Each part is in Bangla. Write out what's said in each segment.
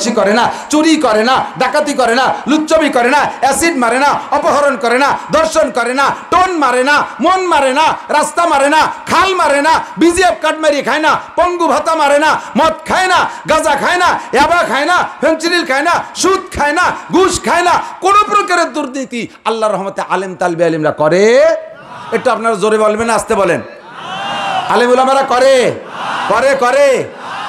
সন্ত্রাসী করে না, চুরি করে না, ডাকাতি করে না, লুচ্চমি করে না, অ্যাসিড মারে না, অপহরণ করে না, ধর্ষণ করে না, টোন মারে না, মন মারে না, রাস্তা মারে না, খাল মারে না, বিজিএফ কাটমারি খায় না, পঙ্গু ভাতা মারে না, মদ খায় না, গাঁজা খায় না, ইয়াবা খায় না, ফেনসিডিল খায় না, সুদ খায় না, ঘুষ খায় না, কোন প্রকারের দুর্নীতি আল্লাহর রহমতে আলেম তালবে আলিমরা করে। একটু আপনারা জোরে বলবেন না আস্তে বলেন? আলেম উলামারা করে করে করে।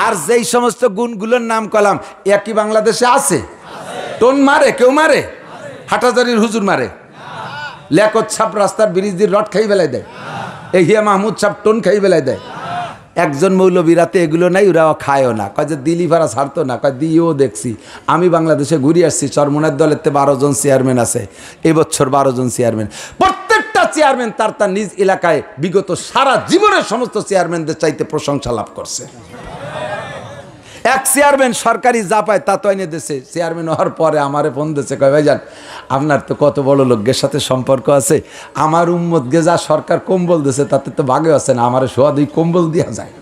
আর যেই সমস্ত গুণগুলোর নাম কলাম একই বাংলাদেশে আছে? টোন মারে কেউ? মারে? হাটাজারির হুজুর মারে? লেকত ছাপ রাস্তার ব্রিজ দিয়ে রড খাই বেলায় দেয়? এই হিয়া মাহমুদ ছাপ টোন খাই বেলায় দেয়? একজন মৌলবী রাতে এগুলো নাই, ওরাও খায়ও না, কয় যে দিলি ভাড়া ছাড়তো না, কয় দিয়েও দেখছি। আমি বাংলাদেশে ঘুরে আসছি, চরমনের দলেতে 12 জন চেয়ারম্যান আছে, এবছর 12 জন চেয়ারম্যান। প্রত্যেকটা চেয়ারম্যান তার তার নিজ এলাকায় বিগত সারা জীবনের সমস্ত চেয়ারম্যানদের চাইতে প্রশংসা লাভ করছে। এক চেয়ারম্যান সরকারি যা পায় তা তো এনে দিয়েছে। চেয়ারম্যান হওয়ার পরে আমারে ফোন দিয়েছে, কয় ভাইজান আপনার তো কত বড় লোকের সাথে সম্পর্ক আছে, আমার উম্মতকে যা সরকার কম্বল দিয়েছে তাতে তো ভাগে আছে না, আমার সোয়া 2 কম্বল দেওয়া যায়।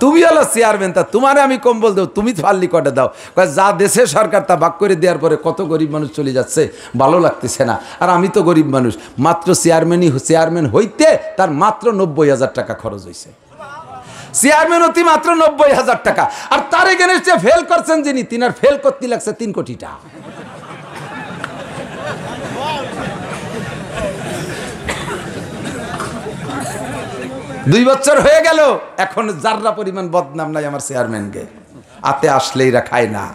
তুমি হলো চেয়ারম্যান, তা তোমারে আমি কম্বল দেবো, তুমি ফাল্লি কটে দাও। কয় যা দেশে সরকার তা ভাগ করে দেওয়ার পরে কত গরিব মানুষ চলে যাচ্ছে, ভালো লাগতেছে না। আর আমি তো গরিব মানুষ, মাত্র চেয়ারম্যান হইতে তার মাত্র 90,000 টাকা খরচ হয়েছে। চেয়ারম্যান অতি মাত্র 90,000 টাকা। আর তার এখানে ফেল করছেন যিনি, তিনার ফেল করতে লাগছে 3 কোটি টাকা। দুই বছর হয়ে গেল, এখন যাররা পরিমাণ বদনাম নাই আমার চেয়ারম্যানকে। আতে আসলে এরা খায় না।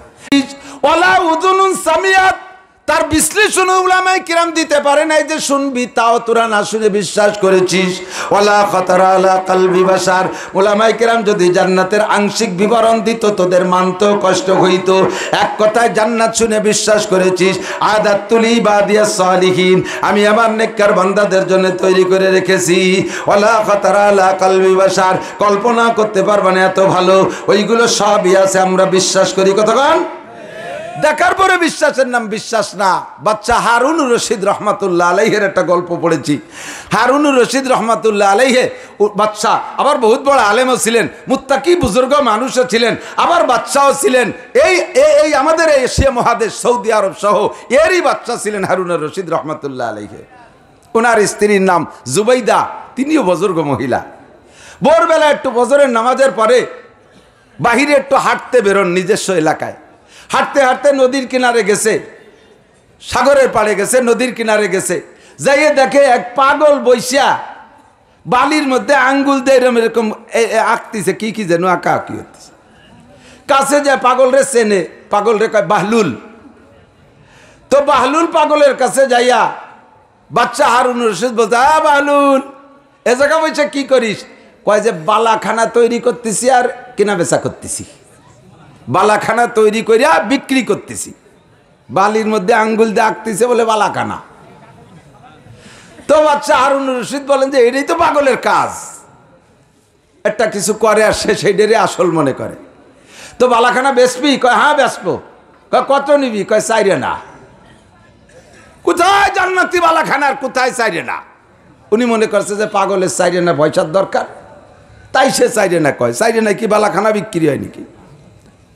ওয়ালা উযুনুন সামিয়াত, তার বিশ্লেষণ উলামায়ে কিরাম দিতে পারে নাই যে শুনবি তাও তোরা না শুনে বিশ্বাস করেছিস। ওয়ালা খাতারা আলা কলবি বাশার, উলামায়ে কিরাম যদি জান্নাতের আংশিক বিবরণ দিত তোদের মানতেও কষ্ট হইতো। এক কথায় জান্নাত শুনে বিশ্বাস করেছিস। আদাতুল ইবাদিয়াস সালিহিন, আমি আমার নেককার বান্দাদের জন্য তৈরি করে রেখেছি। ওয়ালা খাতারা আলা কলবি বাশার, কল্পনা করতে পারবা না এত ভালো, ওইগুলো সবই আছে, আমরা বিশ্বাস করি। কতক্ষণ দেখার পরে বিশ্বাসের নাম বিশ্বাস না। বাচ্চা হারুনুর রশিদ রহমাতুল্লাহ আলাইহের একটা গল্প পড়েছি। হারুনুর রশিদ রহমাতুল্লাহ আলাইহে বাচ্চা, আবার বহুত বড় আলেমও ছিলেন, মুত্তাকি বুজুর্গ মানুষও ছিলেন, আবার বাচ্চাও ছিলেন। এই আমাদের এই এশিয়া মহাদেশ সৌদি আরব সহ এরই বাচ্চা ছিলেন হারুনুর রশিদ রহমাতুল্লাহ আলাইহে। ওনার স্ত্রীর নাম জুবাইদা, তিনিও বুজুর্গ মহিলা। ভোরবেলা একটু ফজরের নামাজের পরে বাহিরে একটু হাঁটতে বেরোন নিজস্ব এলাকায়। হাঁটতে হাঁটতে নদীর কিনারে গেছে, সাগরের পাড়ে গেছে, নদীর কিনারে গেছে, যাইয়ে দেখে এক পাগল বৈশা বালির মধ্যে আঙ্গুল দিয়ে এরকম এরকম আঁকতেছে, কি কি যেন আঁকা আঁকি হতেছে। কাছে যায় পাগল রে চেনে, পাগল রে কয় বাহলুল। তো বাহলুল পাগলের কাছে যাইয়া বাচ্চা হারুনুর রশিদ বলতে, বাহলুল এ জায়গা বলছে কি করিস? কয় যে বালাখানা তৈরি করতেছি আর কেনা বেচা করতেছি, বালাখানা তৈরি করিয়া বিক্রি করতেছি। বালির মধ্যে আঙ্গুল দিয়ে আঁকতেছে বলে বালাখানা। তো বাচ্চা হারুনুর রশিদ বলেন যে এটাই তো পাগলের কাজ, একটা কিছু করে আর সে সেইটারই আসল মনে করে। তো বালাখানা বেচবি? কয় হ্যাঁ বেচবো। কয় কত নিবি? কয় 4 আনা। কোথায় জান্নাতি বালাখানার, কোথায় 4 আনা? উনি মনে করছে যে পাগলের 4 আনা পয়সার দরকার, তাই সে 4 আনা কয়। 4 আনা কি বালাখানা বিক্রি হয় নাকি?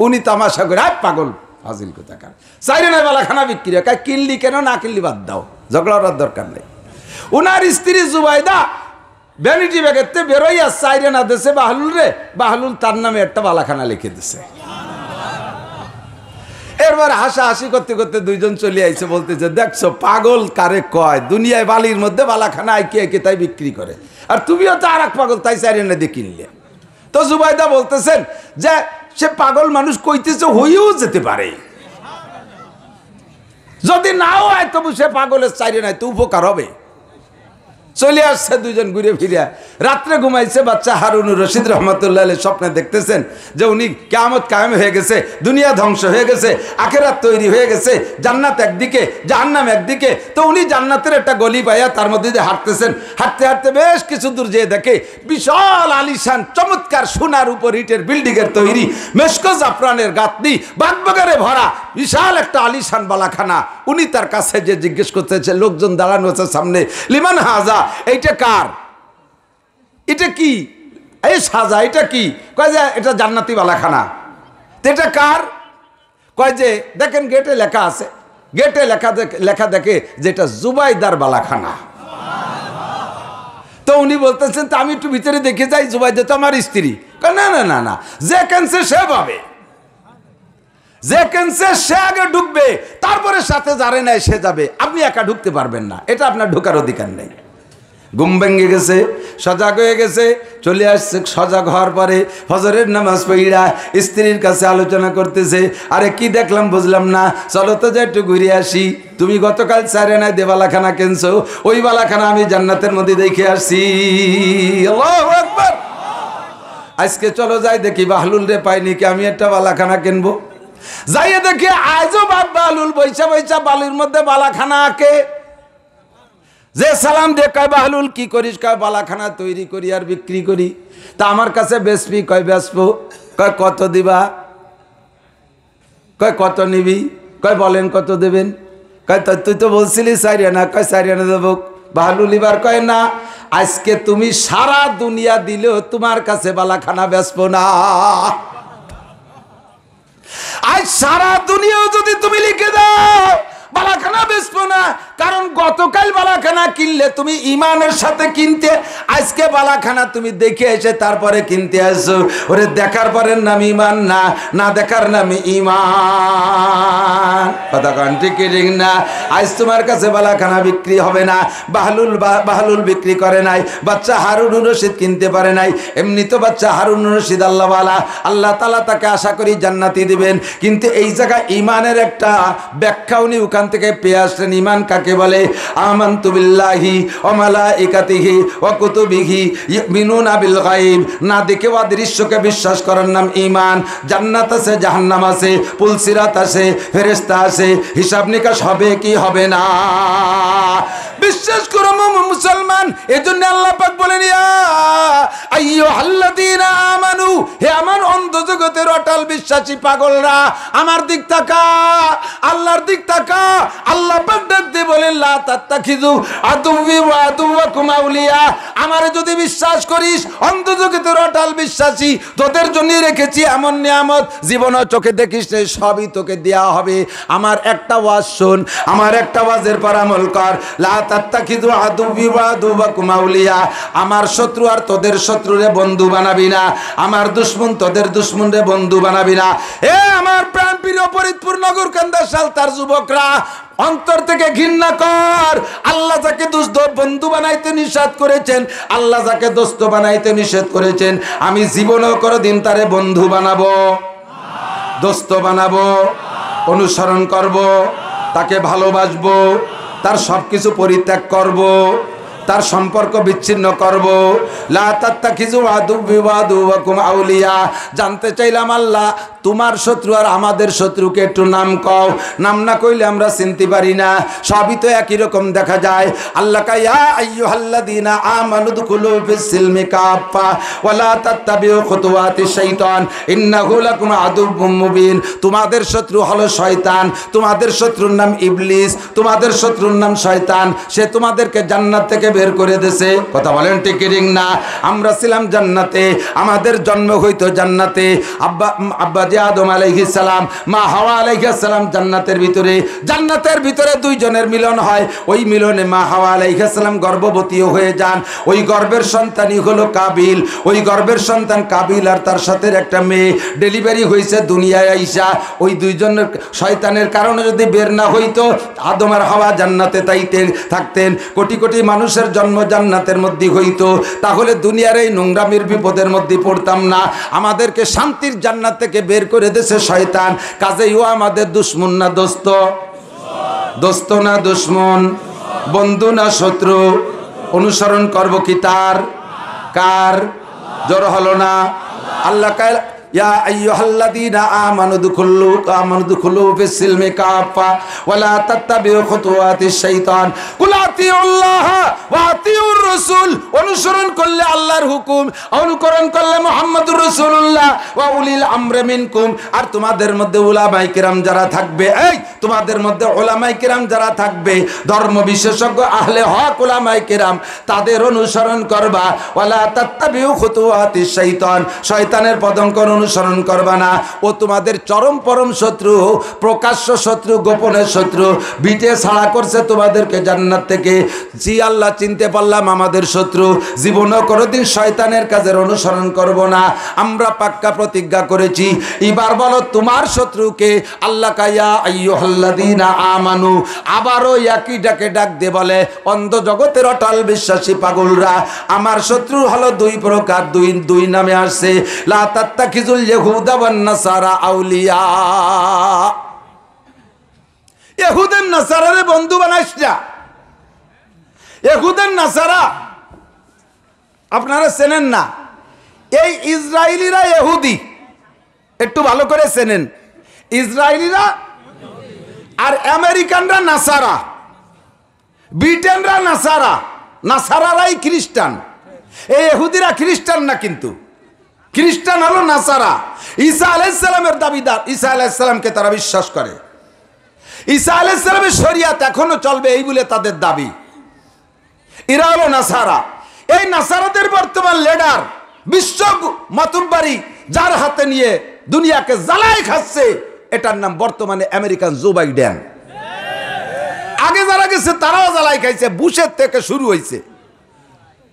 উনি তামাশা করে, আয় পাগল ফাজিল কোথাকার, 4 আনায় বালাখানা বিক্রি হয়। কিনলি কেন, না কিনলি বাদ দাও, ঝগড়ার দরকার নেই। উনার স্ত্রী জুবাইদা ভ্যানিটি ব্যাগেতে বেরোইয়া 4 আনা দেশে বাহলুল রে, বাহলুল তার নামে একটা বালাখানা লিখে দিছে। এরপর হাসাহাসি করতে করতে দুইজন চলে আইছে, বলতেছে দেখছো পাগল কারে কয়, দুনিয়ায় বালির মধ্যে বালাখানা আইকে আইকে তাই বিক্রি করে, আর তুমিও তো আর এক পাগল, তাই 4 আনা দিয়ে কিনলে। তো জুবাইদা বলতেছেন যে সে পাগল মানুষ কইতেছে, হইও যেতে পারে, যদি নাও হয় তবু সে পাগলের 4 আনায় তো উপকার হবে। চলে আসছে দুইজন ঘুরে ফিরিয়া, রাত্রে ঘুমাইছে। বাচ্চা হারুনুর রশিদ রহমাতুল্লাহ আলাইহি স্বপ্নে দেখতেছেন যে উনি কিয়ামত কায়েম হয়ে গেছে, দুনিয়া ধ্বংস হয়ে গেছে, আখিরাত তৈরি হয়ে গেছে, জান্নাত একদিকে জাহান্নাম একদিকে। তো উনি জান্নাতের একটা গলি পাইয়া তার মধ্যে দিয়ে হাঁটতেছেন। হাঁটতে হাঁটতে বেশ কিছু দূর যেয়ে দেখে বিশাল আলিশান চমৎকার সোনার উপর ইটের বিল্ডিং এর তৈরি, মেশকো জাফরানের গাঁথনি, বাগবাগারে ভরা বিশাল একটা আলিশান বালাখানা। উনি তার কাছে যে জিজ্ঞেস করতেছে, লোকজন দাঁড়ানো আছে সামনে, লিমান হাজা, এইটা কার, এটা কি, এই সাজা এটা কি? কয় যে এটা জান্নাতি বালাখানা। এটা কার? কয় যে দেখেন গেটে লেখা আছে, গেটে লেখা দেখে যেটা জুবাইদার বালাখানা। তো উনি বলতেছেন তো আমি একটু ভিতরে দেখে যাই, জুবাইদা তো আমার স্ত্রী। না না না না, যে কেনছে সে পাবে, যে কেনছে সে আগে ঢুকবে, তারপরে সাথে যারে নাই সে যাবে, আপনি একা ঢুকতে পারবেন না, এটা আপনার ঢোকার অধিকার নেই। ঘুম ভেঙে গেছে, সজাগ হয়ে গেছে, চলে আসছে। সজাগ হওয়ার পরে ফজরের নামাজ পড়া স্ত্রীর কাছে আলোচনা করতেছে, আরে কি দেখলাম বুঝলাম না, চলো তো যে একটু ঘুরে আসি। তুমি গতকাল চারেনায় দেবালাখানা কিনছো, ওই বালাখানা আমি জান্নাতের মধ্যে দেখে আসছি। আল্লাহু আকবার। আজকে চলো যাই দেখি বাহলুল রে পাইনি কি, আমি একটা বালাখানা কিনবো। যাইয়ে দেখি আজও বাহলুল বৈশা বৈশা বালুর মধ্যে বালাখানা আঁকে। যে সালাম দিয়ে কয় বাহলুল কি করিস, কয় বালাখানা তৈরি করি আর বিক্রি করি। তা আমার কাছে বেচবি, কয় বেচবো। কয় কত দিবা, কয় কত নিবি, কয় বলেন কত দেবেন। কয় তুই তো বলছিলি 4 আনা, কয় 4 আনা দেবো। বাহলুল এবার কয় না, আজকে তুমি সারা দুনিয়া দিলেও তোমার কাছে বালাখানা বেচবো না। আজ সারা দুনিয়াও যদি তুমি লিখে দাও বালাখানা বেচবো না, কারণ গতকাল বালাখানা কিনলে তুমি ইমানের সাথে কিনতে, আজকে বালাখানা তুমি দেখে এসে তারপরে কিনতে আসো। ওরে দেখার পরের নাম ইমান না, না দেখার নাম ইমান। কথা কান ঠিক না? আজ তোমার কাছে বালাখানা বিক্রি হবে না। বাহলুল বিক্রি করে নাই, বাচ্চা হারুনুর রশিদ কিনতে পারে নাই। এমনি তো বাচ্চা হারুনুর রশিদ আল্লাহওয়ালা, আল্লাহ তাআলা তাকে আশা করি জান্নাতি দিবেন। কিন্তু এই জায়গায় ইমানের একটা ব্যাখ্যা উনি ওখান থেকে পেয়ে আসলেন। ইমান কাকে বলে? আমানতু বিল্লাহি ওয়া মালাইকাতিহি ওয়া কুতুবিহি ইউমিনুনা বিল গায়ব। না দেখে অদৃশ্যকে বিশ্বাস করার নাম ঈমান। জান্নাত আছে, জাহান্নাম আছে, পুলসিরাত আছে, ফেরেশতা আছে, হিসাব নিকাশ হবে কি হবে না বিশ্বাস করো মুসলমান। এজন্য আল্লাহ পাক বলেন ইয়া আইয়ুহাল্লাযীনা আমানু, হে আমার অন্ধ জগতের অটল বিশ্বাসী পাগলরা, আমার দিক তাকা, আল্লাহর দিক তাকা। আল্লাহ পাক ডাকতে বলেন লা তাত্তাখিযু আদুওয়ি ওয়া আদুওয়াকুম আউলিয়া। আমারে যদি বিশ্বাস করিস, অন্ধ জগতের অটল বিশ্বাসী, তোদের জন্য রেখেছি এমন নিয়ামত জীবনে চোখে দেখিস না, সবই তোকে দেয়া হবে। আমার একটা ওয়াজ শোন, আমার একটা ওয়াজের পর আমল কর। লা তাত্তাখিযু আদুওয়ি ওয়া আদুওয়াকুম আউলিয়া। আমার শত্রু আর তোদের শত্রুরে বন্ধু বানাবি না, আমার দুশমন তোদের দুশমনরে বন্ধু বানাবি না। এ আমার প্রাণপ্রিয় ফরিদপুর নগরকান্দা সালতার যুবকরা, অন্তর থেকে ঘৃণা কর। আল্লাহ যাকে দোস্ত বন্ধু বানাইতে নিষেধ করেছেন, আল্লাহ যাকে দোস্ত বানাইতে নিষেধ করেছেন, আমি জীবনেও কোনোদিন তারে বন্ধু বানাবো, দোস্ত বানাবো, অনুসরণ করব, তাকে ভালোবাসবো, তার সবকিছু পরিত্যাগ করব, তার সম্পর্ক বিচ্ছিন্ন করব। লা তাত্তাখিযু আদুওয়ি ওয়া আদুওয়াকুম আউলিয়া। জানতে চাইলাম আল্লাহ তোমার শত্রু আর আমাদের শত্রুকে একটু নাম কও, নাম না কইলে আমরা চিনতে পারি না, সবই তো একই রকম দেখা যায়। আল্লাহ কা ইয়া আইয়ুহাল্লাযীনা আমানু দুখুলু ফিস সিলমি কাফা ওয়া লা তাত্তাবিউ খুতুওয়াতিশ শাইতান ইন্নাহু লাকুম আদুউম মুবিন। তোমাদের শত্রু হলো শয়তান, তোমাদের শত্রুর নাম ইবলিস, তোমাদের শত্রুর নাম শয়তান। সে তোমাদেরকে জান্নাত থেকে বের করে দিয়েছে। কথা বলেন ঠিক কি না? আমরা ছিলাম জান্নাতে, আমাদের জন্ম হইতো জান্নাতে। আব্বা যে আদম আলাইহিস সালাম, মা হাওয়া আলাইহিস সালাম জান্নাতের ভিতরে। জান্নাতের ভিতরে দুইজনের মিলন হয়, ওই মিলনে মা হাওয়া আলাইহিস সালাম গর্ভবতীও হয়ে যান। ওই গর্ভের সন্তানই হলো কাবিল। ওই গর্ভের সন্তান কাবিল আর তার সাথে একটা মেয়ে ডেলিভারি হয়েছে দুনিয়ায় আইসা। ওই দুইজনের শয়তানের কারণে যদি বের না হইতো, আদম আর হাওয়া জান্নাতে থাকতেন, কোটি কোটি মানুষের জন্ম জান্নাতের মধ্যে হইতো, তাহলে দুনিয়ার এই নোংরামির বিপদের মধ্যে পড়তাম না। আমাদেরকে শান্তির জান্নাত থেকে বের করে দিয়েছে শয়তান। কাজেই ও আমাদের দুশমন না দোস্ত? দোস্ত না দুশমন? বন্ধু না শত্রু? অনুসরণ করব কি তার? কার? জোর হলো না? আল্লাহ কাল ইয়া আইয়ুহাল্লাযীনা আমানু দুখুলু ফিস সিলমি কাফা ওয়া লা তাত্তাবিউ খুতুওয়াতিশ শাইতান কুল আতিউল্লাহ ওয়া আতিউর রাসূল। অনুসরণ করলে আল্লাহর হুকুম, অনুকরণ করলে মুহাম্মদুর রাসূলুল্লাহ ওয়া উলিল আমরি মিনকুম। আর তোমাদের মধ্যে উলামায়ে কিরাম যারা থাকবে, এই তোমাদের মধ্যে উলামায়ে কিরাম যারা থাকবে, ধর্ম বিশেষজ্ঞ আহলে হক উলামায়ে কিরাম, তাদের অনুসরণ করবা। ওয়া লা তাত্তাবিউ খুতুওয়াতিশ শাইতান, শয়তানের পদঙ্কর অনুসরণ করবা না। ও তোমাদের চরম পরম শত্রু, প্রকাশ্য শত্রু, গোপনের শত্রু। বিটে ছাড়া করছে তোমাদেরকে জান্নাত থেকে। জি আল্লাহ, চিনতে পারলাম আমাদের শত্রু। জীবনেও কোনোদিন শয়তানের কাজের অনুসরণ করব না। আমরা পাক্কা প্রতিজ্ঞা করেছি। এবার বলো তোমার শত্রুকে। আল্লাহ কায়া আইয়ুহাল্লাযীনা আমানু, আবারও একই ডাকে ডাক দিয়ে বলে অন্ধ জগতের অটল বিশ্বাসী পাগলরা, আমার শত্রু হলো দুই প্রকার, দুই নামে আসছে। লা তাত্তাখিজুল ইয়াহুদা ওয়ান নাসারা আউলিয়া। ইহুদের নাসারারে বন্ধু বানাইস না। ইহুদের নাসারা আপনারা চেনেন না। এই ইসরায়েলিরা ইহুদি, একটু ভালো করে চেনেন। ইসরায়েলিরা আর আমেরিকানরা নাসারা, ব্রিটেনরা নাসারা, নাসারারাই খ্রিস্টান। এই ইহুদিরা খ্রিস্টান না, কিন্তু খ্রিস্টান হলো নাসারা। ঈসা আলাইহিস সালামের দাবিদার। ঈসা আলাইহিস সালামকে তারা বিশ্বাস করে। ঈসা আলাইহিস সালামের শরিয়াত এখনো চলবে, এই বলে তাদের দাবি। এরা হলো নাসারা। এই নাসারাদের বর্তমান লিডার, বিশ্ব মাতুব্বারি, যার হাতে নিয়ে দুনিয়াকে জ্বালাই খাচ্ছে, এটার নাম বর্তমানে আমেরিকান জো বাইডেন। আগে যারা গেছে তারাও জ্বালাই খাইছে। বুশের থেকে শুরু হয়েছে।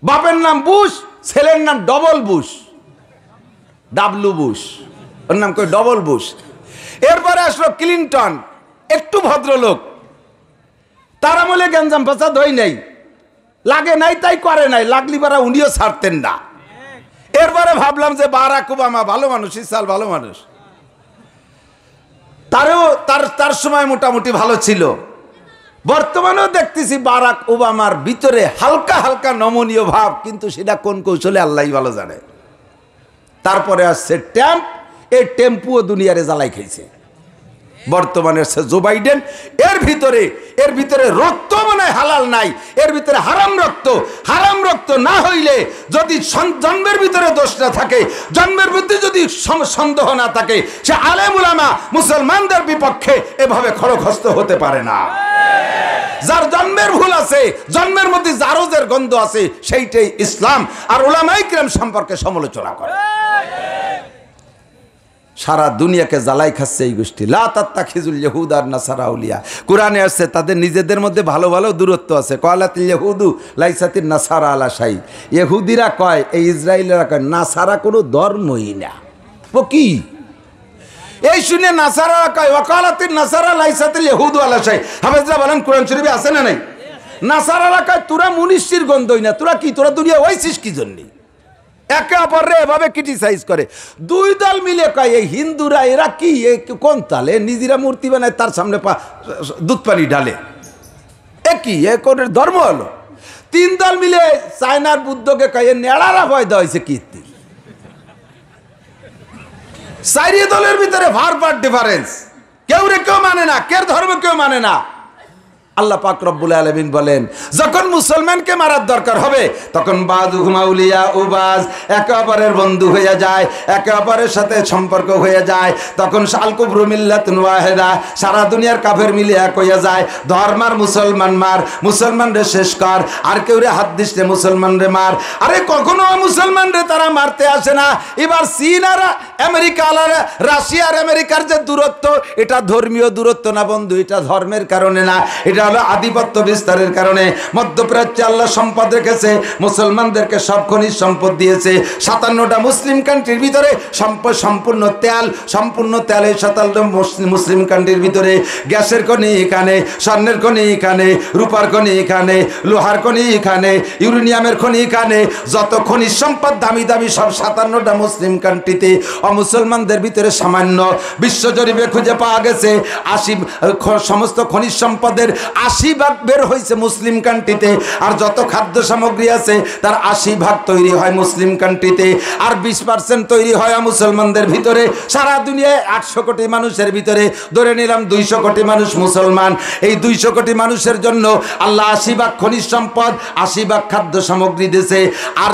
বাপের নাম বুশ, ছেলের নাম ডবল বুশ, ডাবলু বুশ, ওর নাম কই ডবল বুশ। এরপরে আসলো ক্লিনটন, একটু ভদ্রলোক। তার আমলে গঞ্জাম ফাসাদ হয় নাই, লাগে নাই তাই করে নাই, লাগলি পারা উনিও ছাড়তেন না। এরপরে ভাবলাম যে বারাক ওবামা ভালো মানুষ, ইসাল ভালো মানুষ, তার সময় মোটামুটি ভালো ছিল। বর্তমানেও দেখতেছি বারাক ওবামার ভিতরে হালকা হালকা নমনীয় ভাব, কিন্তু সেটা কোন কৌশলে আল্লাহই ভালো জানে। তারপরে আসছে ট্যাম্প, এই টেম্পুও দুনিয়ারে জ্বালাই খাইছে। বর্তমানে আসছে জো বাইডেন। এর ভিতরে রক্ত মানে হালাল নাই, এর ভিতরে হারাম রক্ত। হারাম রক্ত না হইলে, যদি জন্মের ভিতরে দোষ না থাকে, জন্মের মধ্যে যদি সন্দেহ না থাকে, সে আলেম উলামা মুসলমানদের বিপক্ষে এভাবে খড়গহস্ত হতে পারে না। যার জন্মের ভুল আছে, জন্মের মধ্যে জারজের গন্ধ আছে, সেইটাই ইসলাম আর উলামায়ে কিরাম সম্পর্কে সমালোচনা করে। সারা দুনিয়াকে জ্বালাই খাচ্ছে এই গোষ্ঠী। লা তাত্তাখিজুল ইয়াহুদা ওয়ান নাসারা আউলিয়া। কোরআনে আসছে তাদের নিজেদের মধ্যে ভালো ভালো দূরত্ব আছে। ক্বালাতিল ইয়াহুদু লাইসাতিন নাসারা আলা শাই। ইহুদিরা কয়, এই ইসরায়েলিরা কয় নাসারা কোনো ধর্মই না। ও কি এই শুনে নাসারারা কয় ওয়াকালাতিন নাসারা লাইসাতিল ইয়াহুদু আলা শাই। হাফেজরা বলেন কোরআন শরীফে আছে না নাই? নাসারারা কয় তোরা মুনিশির গন্ধই না, তোরা কি, তোরা দুনিয়া হইছিস কি জন্য? একে অপরে এভাবে ক্রিটিসাইজ করে। দুই দল মিলে কয় এই হিন্দুরা এরা কি, কোন তালে নিজেরা মূর্তি বানায়, তার সামনে দুধ পানি ঢালে, এ কি, এ কোন ধর্ম হলো? তিন দল মিলে চায়নার বুদ্ধকে কয় নেড়ারা পয়দা হয়েছে কীর্তি। চারি দলের ভিতরে ভার ডিফারেন্স, কেউ রে কেউ মানে না, কেউ ধর্ম কেউ মানে না। আল্লাহ পাক রব্বুল আলামিন বলেন, যখন মুসলমানকে মারার দরকার হবে, তখন বাযুহুম আউলিয়া উবাজ, একে অপরের বন্ধু হয়ে যায়, একে অপরের সাথে সম্পর্ক হয়ে যায়। তখন শাল কুফরু মিল্লাতুন ওয়াহিদা, সারা দুনিয়ার কাফের মিলে এক হয়ে যায়। ধর্মার মুসলমান মার, মুসলমান রে শেষ কর, আর কেউ রে হাত দিস রে মুসলমান রে মার। আরে কখনো মুসলমান রে তারা মারতে আসে না। এবার চীন আর আমেরিকা, রাশিয়া আর আমেরিকার যে দূরত্ব, এটা ধর্মীয় দূরত্ব না বন্ধু, এটা ধর্মের কারণে না, এটা হলো আধিপত্য বিস্তারের কারণে। মধ্যপ্রাচ্যে আল্লাহ সম্পদ রেখেছে, মুসলমানদেরকে সব খনিজ সম্পদ দিয়েছে। 57টা মুসলিম কান্ট্রির ভিতরে সম্পূর্ণ তেল, সম্পূর্ণ তেল এই 57 মুসলিম কান্ট্রির ভিতরে। গ্যাসের খনি এখানে, স্বর্ণের খনি এখানে, রূপার খনি এখানে, লোহার খনি এখানে, ইউরেনিয়ামের খনি এখানে। যত খনিজ সম্পদ দামি দামি সব 57টা মুসলিম কান্ট্রিতে। অমুসলমানদের ভিতরে সামান্য, বিশ্বজরিপে খুঁজে পাওয়া গেছে 80 সমস্ত খনিজ সম্পদের 80% বের হয়েছে মুসলিম কান্ট্রিতে। আর যত খাদ্য সামগ্রী আছে তার 80% তৈরি হয় মুসলিম কান্ট্রিতে, আর 20% তৈরি হয় মুসলমানদের ভিতরে। সারা দুনিয়ায় 800 কোটি মানুষের ভিতরে ধরে নিলাম 200 কোটি মানুষ মুসলমান। এই 200 কোটি মানুষের জন্য আল্লাহ 80% খনিজ সম্পদ, 80% খাদ্য সামগ্রী দিয়েছে। আর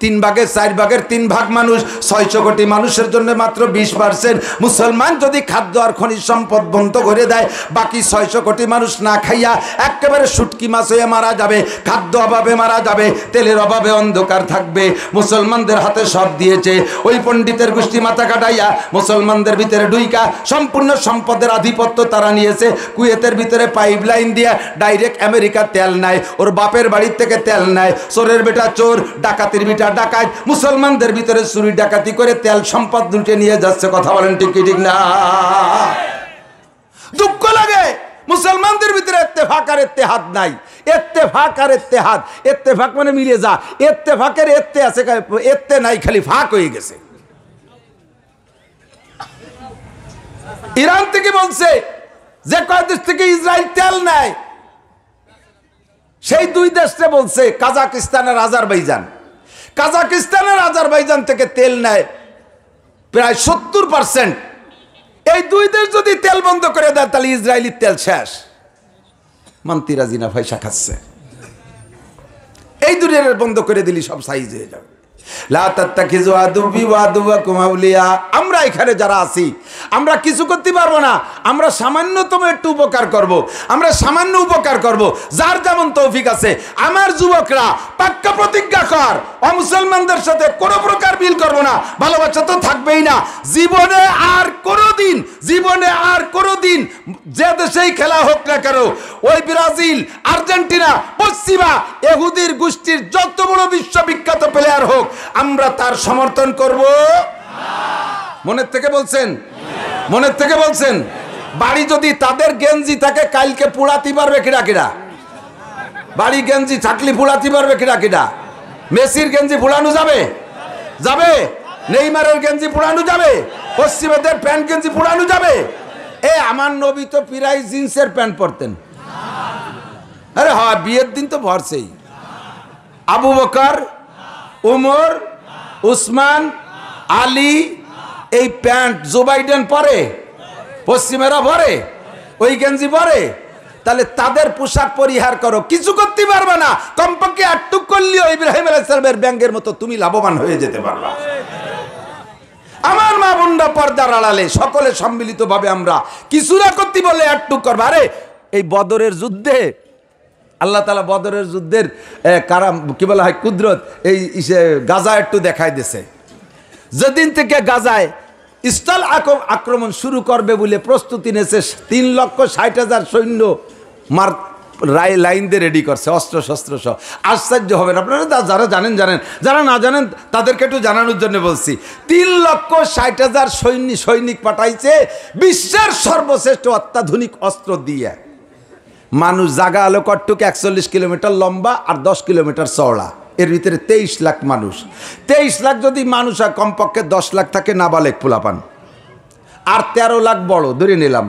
3 ভাগের 4 ভাগের 3 ভাগ মানুষ, 600 কোটি মানুষের জন্য মাত্র 20%। মুসলমান যদি খাদ্য আর খনিজ সম্পদ বন্ধ করে দেয়, বাকি 600 কোটি মানুষ না খাইয়া একেবারে শুটকি মাছ হয়ে মারা যাবে, খাদ্য অভাবে মারা যাবে, তেলের অভাবে অন্ধকার থাকবে। মুসলমানদের হাতে সব দিয়েছে, ওই পণ্ডিতের গোষ্ঠী মাথা কাটাইয়া মুসলমানদের ভিতরে ঢুইকা সম্পূর্ণ সম্পদের আধিপত্য তারা নিয়েছে। কুয়েতের ভিতরে পাইপলাইন দিয়া ডাইরেক্ট আমেরিকা তেল নেয়, ওর বাপের বাড়ির থেকে তেল নেয়। চোরের বেটা চোর, ডাকাতির বেটা ডাকাত, মুসলমানদের ভিতরে চুরি ডাকাতি করে তেল সম্পদ লুটে নিয়ে যাচ্ছে। কথা বলেন ঠিক কি ঠিক না? দুঃখ লাগে মুসলমানদের ভিতরে ইত্তেফাক আর ইত্তেহাদ নাই। ইত্তেফাক আর ইত্তেহাদ, ইত্তেফাক মানে মিলে যা, ইত্তেফাকের এত্তে আছে, এত্তে নাই, খালি ফাঁক হয়ে গেছে। ইরান থেকে বলছে যে কয় দেশ থেকে ইসরায়েল তেল নেয়, সেই 2 দেশে বলছে কাজাকিস্তান আর আজারবাইজান। কাজাকিস্তান আর আজারবাইজান থেকে তেল নেয় প্রায় 70%। এই 2 দেশ যদি তেল বন্ধ করে দেয় তাহলে ইসরায়েলের তেল শেষ। মন্ত্রীরা জিনা পয়সা খাচ্ছে, এই 2 দেশ বন্ধ করে দিলি সব সাইজ হয়ে যাবে। আমরা এখানে যারা আছি আমরা কিছু করতে পারবো না, আমরা সামান্যতম একটু উপকার করব, আমরা সামান্য উপকার করব, যার যেমন তৌফিক আছে। আমার যুবকরা পাক্কা প্রতিজ্ঞা কর, অমুসলমানদের সাথে কোনো প্রকার মিল করব না, ভালোবাসা তো থাকবেই না। জীবনে আর কোনোদিন, জীবনে আর কোনোদিন যে দেশেই খেলা হোক না কেন, ওই ব্রাজিল, আর্জেন্টিনা, পশ্চিমা ইহুদির গোষ্ঠীর যত বড় বিশ্ববিখ্যাত প্লেয়ার হোক, আমরা তার সমর্থন করব। মনের থেকে বলছেন? মনের থেকে বলছেন? বাড়ি যদি তাদের গেঞ্জি থাকে কালকে পুড়াতে পারবে কিরা কিরা? বাড়ি গেঞ্জি থাকলে পুড়াতে পারবে কিরা কিরা? মেসির গেঞ্জি পুড়ানো যাবে? যাবে? নেইমারের গেঞ্জি পুড়ানো যাবে? পশ্চিমাদের প্যান্ট গেঞ্জি পুড়ানো যাবে? আমার নবী তো পিরাই জিন্সের প্যান্ট পরতেন। আরে হ্যাঁ, বিয়ের দিন তো ভরছেই। আবু বকর, উমর, উসমান, আলী এই প্যান্ট জো বাইডেন পরে, পশ্চিমেরা পরে, ওই গেঞ্জি পরে। তাহলে তাদের পোশাক পরিহার করো, কিছু করতে পারবে না, কমপক্ষে আটটুক করলেও ইব্রাহিম আলাইহিস সালামের ব্যাঙের মতো তুমি লাভবান হয়ে যেতে পারবা। আমার মা বোনরা পর্দার আড়ালে সকলে সম্মিলিতভাবে আমরা কিছু না করতে বলে আটটুক করবা। আরে এই বদরের যুদ্ধে আল্লাহ তাআলা বদরের যুদ্ধের কারাম কি বলা হয় কুদরত এই গাজা একটু দেখাই দিয়েছে। যেদিন থেকে গাজায় স্থল আক্রমণ শুরু করবে বলে প্রস্তুতি নিয়েছে, 3,60,000 সৈন্য লাইন দিয়ে রেডি করছে, অস্ত্র শস্ত্র সহ। আশ্চর্য হবেন আপনারা, যারা জানেন জানেন, যারা না জানেন তাদেরকে একটু জানানোর জন্য বলছি। 3,60,000 সৈনিক পাঠাইছে বিশ্বের সর্বশ্রেষ্ঠ অত্যাধুনিক অস্ত্র দিয়ে। মানুষ জাগা আলো কট্টুক 41 কিলোমিটার লম্বা আর 10 কিলোমিটার চওড়া, এর ভিতরে 23 লাখ মানুষ। 23 লাখ যদি মানুষ আর কমপক্ষে 10 লাখ থাকে নাবালেক পোলাপান, আর 13 লাখ বড় ধরে নিলাম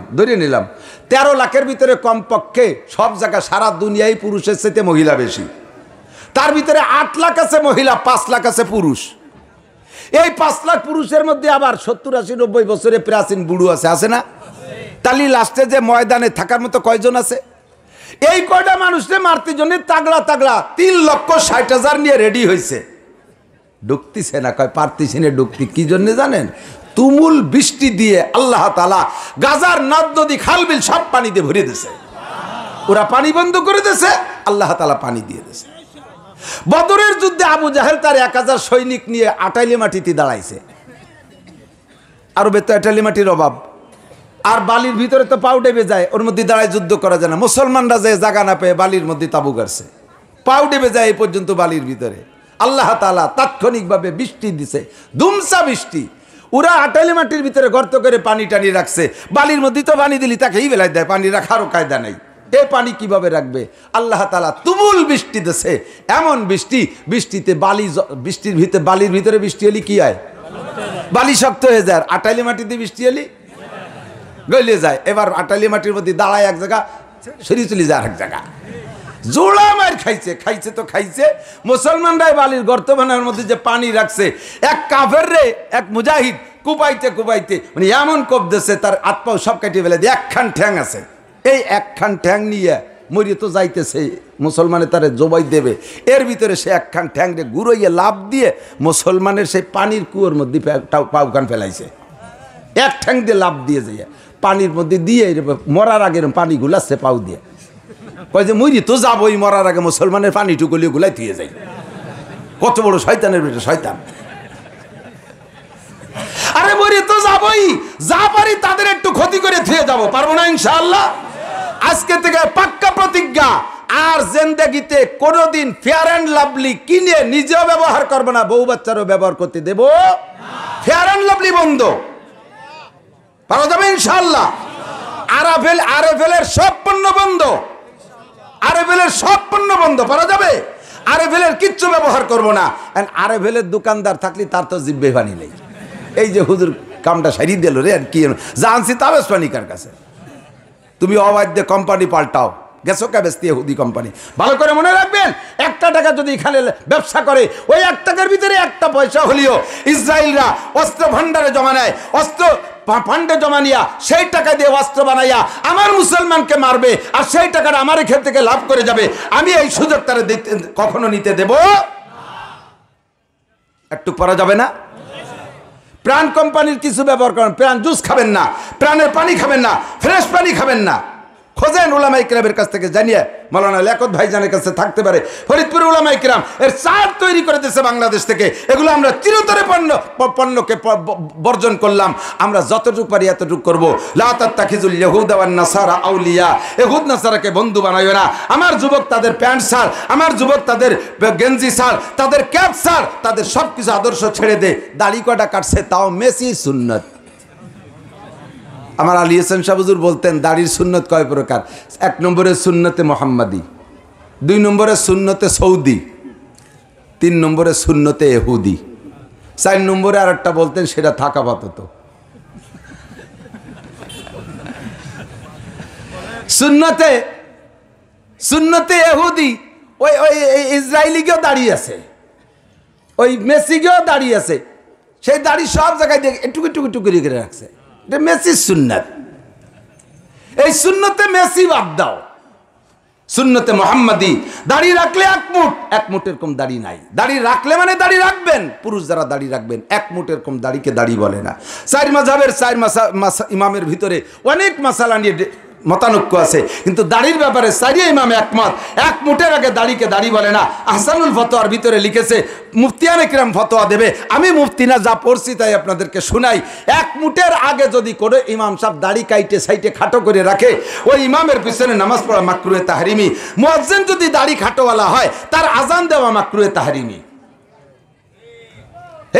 13 লাখের ভিতরে কমপক্ষে সব জায়গায় সারা দুনিয়ায় পুরুষের চাইতে মহিলা বেশি। তার ভিতরে 8 লাখ আছে মহিলা, 5 লাখ আছে পুরুষ। এই 5 লাখ পুরুষের মধ্যে আবার 70, 80, 90 বছরে প্রাচীন বুড়ো আছে না? তালি লাস্টে যে ময়দানে থাকার মতো কয়জন আছে? এই কয়টা মানুষকে মারতে জন্য তাগড়া 3,60,000 নিয়ে রেডি হয়েছে। ঢুকতেছে না, কয় পারতেছি না ঢুকতে। কি জন্য জানেন? তুমুল বৃষ্টি দিয়ে আল্লাহ তাআলা গাজার নদ নদী খাল বিল সব পানি দিয়ে ভরে দিয়েছে। ওরা পানি বন্ধ করে দিয়েছে, আল্লাহ তাআলা পানি দিয়ে দিয়েছে। বদরের যুদ্ধে আবু জাহেল তার 1000 সৈনিক নিয়ে আটাইলে মাটিতে দাঁড়াইছে। আরবে তো আটাইলে মাটির অভাব, আর বালির ভিতরে তো পাউ ডেবে যায়, ওর মধ্যে দাঁড়ায় যুদ্ধ করা যায় না। মুসলমানরা যে জায়গা না পেয়ে বালির মধ্যে তাবু গাড়ছে, পাউ ডেবে যায় এই পর্যন্ত বালির ভিতরে। আল্লাহ তাআলা তাৎক্ষণিকভাবে বৃষ্টি দিছে, ধুমসা বৃষ্টি। ওরা আটাইলে মাটির ভিতরে গর্ত করে পানি টানি রাখছে, বালির মধ্যে তো পানি দিলি তাকেই বেলায় দেয়, পানি রাখারও কায়দা নেই। এই পানি কিভাবে রাখবে? আল্লাহ তাআলা তুমুল বৃষ্টি দিছে, এমন বৃষ্টি, বৃষ্টিতে বৃষ্টির ভিতরে বালির ভিতরে বৃষ্টি হলে কি হয়? বালি শক্ত হয়ে যায়। আর আটাইলে মাটিতে বৃষ্টি হলে গলিয়ে যায়। এবার আটাইলে মাটির মধ্যে দাঁড়ায় এক জায়গা, সরিয়ে চলে যায় আরেক জায়গা। জোড়া মার খাইছে তো খাইছে। মুসলমানরাই বালির গর্ত বানানোর মধ্যে যে পানি রাখছে, এক কাফের রে এক মুজাহিদ কুবাইতে মানে এমন কোপ দিচ্ছে তার হাত পাও সব কাটিয়ে ফেলে দিয়ে। একখান ঠ্যাং আছে, এই একখান ঠ্যাং নিয়ে মরিয়ে তো যাইতেছে, মুসলমানে তারে জবাই দেবে, এর ভিতরে সে একখান ঠ্যাংরে ঘুরাইয়ে লাভ দিয়ে মুসলমানের সেই পানির কুয়োর মধ্যে পাউখান ফেলাইছে। এক ঠ্যাং দিয়ে লাভ দিয়ে যাইয়া পানির মধ্যে দিয়ে মরার আগে পানি গুলাচ্ছে পাউ দিয়ে, কয় যে মরি তো যাবই, মরার আগে মুসলমানের পানিটুকু গুলাই থুয়ে যাই। কত বড় শয়তানের বেটা শয়তান! আরে মরি তো যাবই, যা পারি তাদের একটু ক্ষতি করে থুয়ে যাবো, পারবো না ইনশাআল্লাহ। আজকে থেকে পাক্কা প্রতিজ্ঞা, আর জিন্দেগিতে কোনোদিন ফেয়ার অ্যান্ড লাভলি কিনে নিজেও ব্যবহার করবো না, বউ বাচ্চারও ব্যবহার করতে দেব। ফেয়ার অ্যান্ড লাভলি বন্ধ, পারা যাবে ইনশাআল্লাহ। আরএফএলের সব পণ্য বন্ধ, আরএফএলের সব পণ্য বন্ধ, পারা যাবে। আরএফএলের কিচ্ছু ব্যবহার করবো না। আরএফএলের দোকানদার থাকলে তার তো জিব্বে পানি নেই। এই যে হুজুর কামটা সারিয়ে দিল রে, আর কি জানছি তাবেজ পানিকার কাছে, তুমি অবাধ্য কোম্পানি পাল্টাও, গেছো কাবেস্তি ইহুদি কোম্পানি। ভালো করে মনে রাখবেন, একটা টাকা যদি এখানে ব্যবসা করে, ওই 1 টাকার ভিতরে একটা পয়সা হলেও ইসরায়েলরা অস্ত্র ভান্ডারে জমা নেয়, অস্ত্র ফান্ডে জমা নিয়া সেই টাকা দিয়ে অস্ত্র বানাইয়া আমার মুসলমানকে মারবে, আর সেই টাকাটা আমার এখান থেকে লাভ করে যাবে। আমি এই সুযোগ তারা কখনো নিতে দেব একটু পরা যাবে না। প্রাণ কোম্পানির কিছু ব্যবহার করেন, প্রাণ জুস খাবেন না, প্রাণের পানি খাবেন না, ফ্রেশ পানি খাবেন না। খোঁজেন উলামায়ে কেরামের কাছ থেকে জানিয়ে, মাওলানা লিয়াকত ভাইজানের কাছে থাকতে পারে, ফরিদপুরের উলামায়ে কেরাম এর চার তৈরি করে দিয়েছে বাংলাদেশ থেকে। এগুলো আমরা চিরতরে পণ্যকে বর্জন করলাম। আমরা যতটুকু পারি এতটুকু করবো। লা তাত্তাখিজুল ইয়াহুদা ওয়ান নাসারা আউলিয়া, ইহুদ নাসারাকে বন্ধু বানাইও না। আমার যুবক তাদের প্যান্ট সার, আমার যুবক তাদের গেঞ্জি সার, তাদের ক্যাপ সার, তাদের সব কিছু আদর্শ ছেড়ে দে। দাড়ি কটা কাটছে তাও মেসি সুন্নত। আমার আলী হোসেন শাহ হুজুর বলতেন দাড়ির সুন্নত কয় প্রকার? 1 নম্বরে সুন্নতে মোহাম্মদী, 2 নম্বরে সুন্নতে সৌদি, 3 নম্বরে সুন্নতে ইহুদি, 4 নম্বরে আর একটা বলতেন সেটা থাকা পাতত। সুন্নতে ইহুদি, ওই ওই ইসরায়েলিকেও দাঁড়িয়ে আছে, ওই মেসিকেও দাঁড়িয়ে আছে, সেই দাড়ি সব জায়গায় দিয়ে একটুকু একটু একটু করে রাখছে। এটা মেসির সুন্নাত। এই সুন্নতে মেসি বাদ দাও, সুন্নতে মোহাম্মদী। দাড়ি রাখলে 1 মুঠের কম দাড়ি নাই। দাড়ি রাখলে মানে দাড়ি রাখবেন, পুরুষ যারা দাড়ি রাখবেন 1 মুঠের কম দাড়িকে দাড়ি বলে না। 4 মাযহাবের 4 ইমামের ভিতরে অনেক মাসালা নিয়ে মতানৈক্য আছে, কিন্তু দাড়ির ব্যাপারে 4 ইমামে একমত, 1 মুঠের আগে দাড়িকে দাড়ি বলে না। আহসানুল ফতোয়ার ভিতরে লিখেছে, মুফতিয়ানে কিরাম ফতোয়া দেবে, আমি মুফতি না, যা পড়ছি তাই আপনাদেরকে শোনাই। 1 মুঠের আগে যদি কোনো ইমাম সাহেব দাড়ি কাইটে সাইটে খাটো করে রাখে, ওই ইমামের পিছনে নামাজ পড়া মাকরুহে তাহরিমি। মুয়াজ্জিন যদি দাড়ি খাটোওয়ালা হয়, তার আজান দেওয়া মাকরুহে তাহরিমি।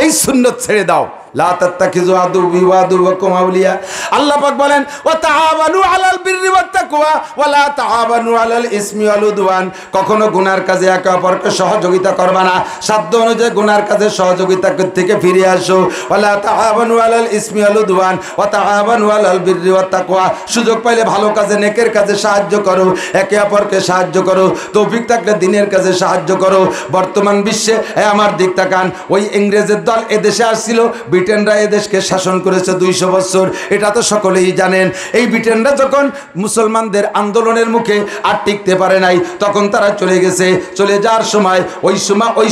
এই সুন্নত ছেড়ে দাও। লা তাত্তাখিযু আদুওয়ি ওয়া আদুওয়াকুম আউলিয়া। আল্লাহ পাক বলেন, ওয়া তাআওয়ানু আলাল বিররি ওয়াত তাকওয়া ওয়া লা তাআওয়ানু আলাল ইসমি ওয়াল উদওয়ান। কখনো গুনার কাজে একে অপরকে সহযোগিতা করবে না, সাধ্য অনুযায়ী গুনার কাজে সহযোগিতা থেকে ফিরে আসো। ওয়া লা তাআওয়ানু আলাল ইসমি ওয়াল উদওয়ান ওয়া তাআওয়ানু আলাল বিররি ওয়াত তাকওয়া। সুযোগ পাইলে ভালো কাজে, নেকের কাজে সাহায্য করো, একে অপরকে সাহায্য করো, তৌফিক থাকলে দিনের কাজে সাহায্য করো। বর্তমান বিশ্বে আমার দিক তাকান, ওই ইংরেজের দল এদেশে আসছিল, ব্রিটেনরা এদেশকে শাসন করেছে 200 বছর, এটা তো সকলেই জানেন। এই ব্রিটেনরা যখন মুসলমানদের আন্দোলনের মুখে আর টিকতে পারে নাই, তখন তারা চলে গেছে। চলে যাওয়ার সময় ওই